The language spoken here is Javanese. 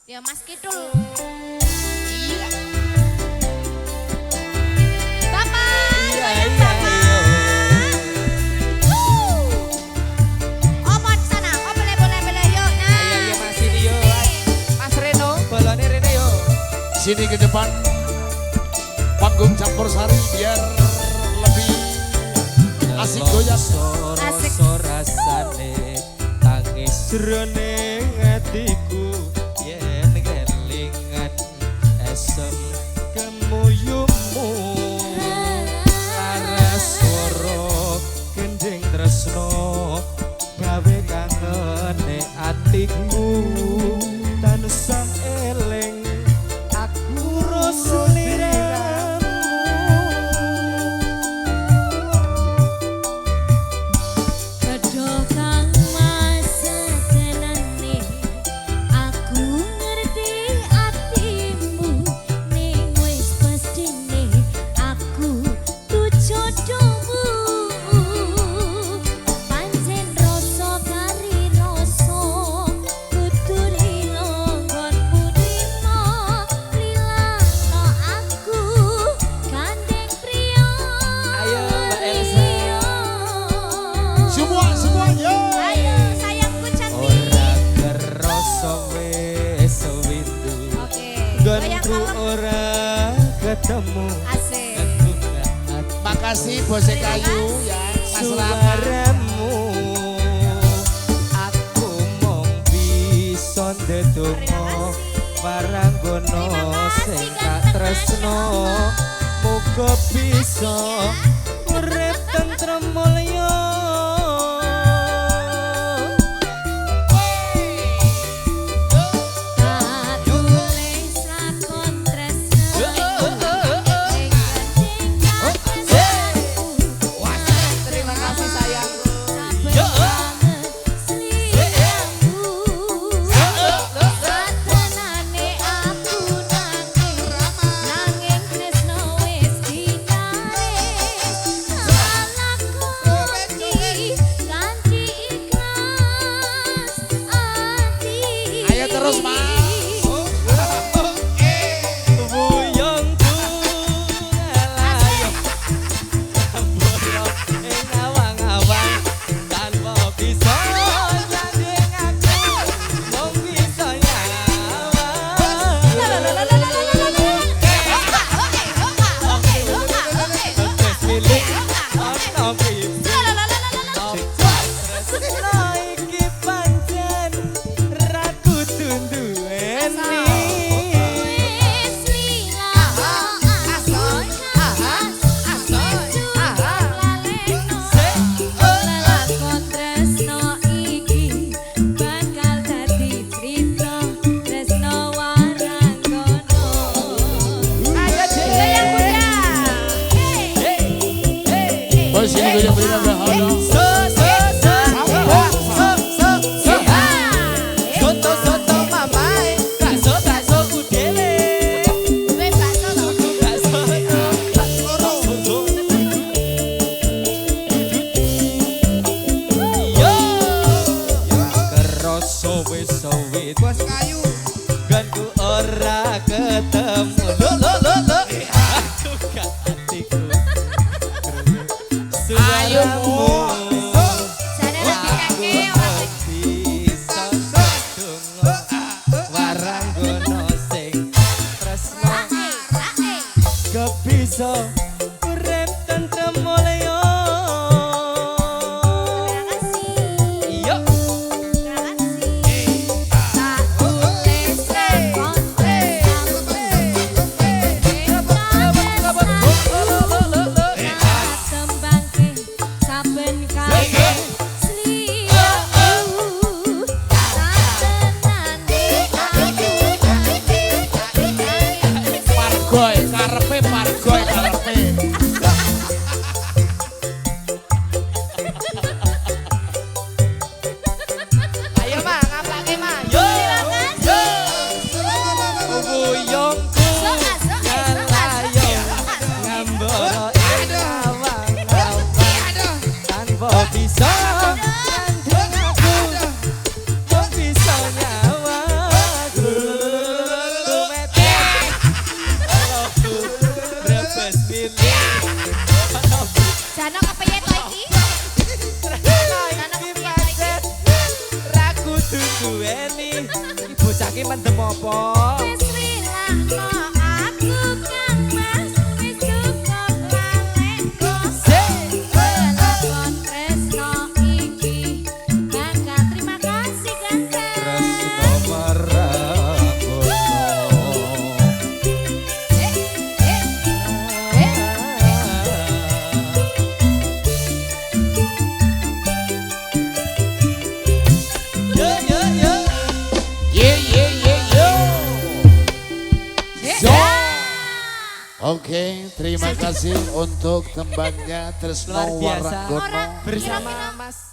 Ya Mas Kidul. Iya. Bapak, Iya, sayang iya, Bapak. Opo di sana, oh boleh yuk. Nah. Ayo ya Mas ini yuk. Mas Reno, bolone Rene yuk. Sini ke depan panggung campur sari biar lebih asik goyang. Asik. Rasane tangis jroning atiku yen kelingan esem kemuyumu laras swara kending tresno gawe kangene atiku tansah eling aku rasa liramu. Kedok kang masa tenane, aku ngerti atimu, ning wis pastine aku tuh jodohmu. Pancen rasa kari rasa, kudu lilo nggonmu rimo, lilakno aku gandeng priya. Ayo, Mbak Elsa. Semua yo. Ayo sayangku cantik. Ora kerasa wis windu Oke, goyang gantu kalem. ora ketemu Asik. Makasih Bose Kayu ya Mas Rama. suaramu aku mong bisa ndedonga paranggono sing tak tresno muga bisa urip tentrem mulya. Tak tulis lakon tresno ing Terima kasih sayang. satenane aku nanging tresno wis dinaris lakoni kanthi ikhlas ati. Ayo terus, Mas. Buyongku ngelayo Amboyo ing awang-awang tanpa bisa nyanding aku mung bisa nyawang wis milik ana pipi apa tresno iki pancen ra kudu duweni. Bos ini goyang berikan berhala. Soto mamae, bakso ku dhewe. Yo, kerasa wis sawit. Bos kayu. Ganku ora ketemu. Lo. Aku gak hatiku. Suaramu. Bisa sedungo waranggono sing tresno kebisa urip tentrem mulya. Iya. Saben duweni. Iki bocah ki mendem apa? Wis rilakno aku Kang Mas, wis cukup lalekku. Welakon tresno iki bakal terima kasih ganteng. Tresno marakono. Yo yo yo. Ye ye ye yo. So. Oke, terima kasih untuk tembangnya Tresno Luar biasa. Waranggono. Bersama Mas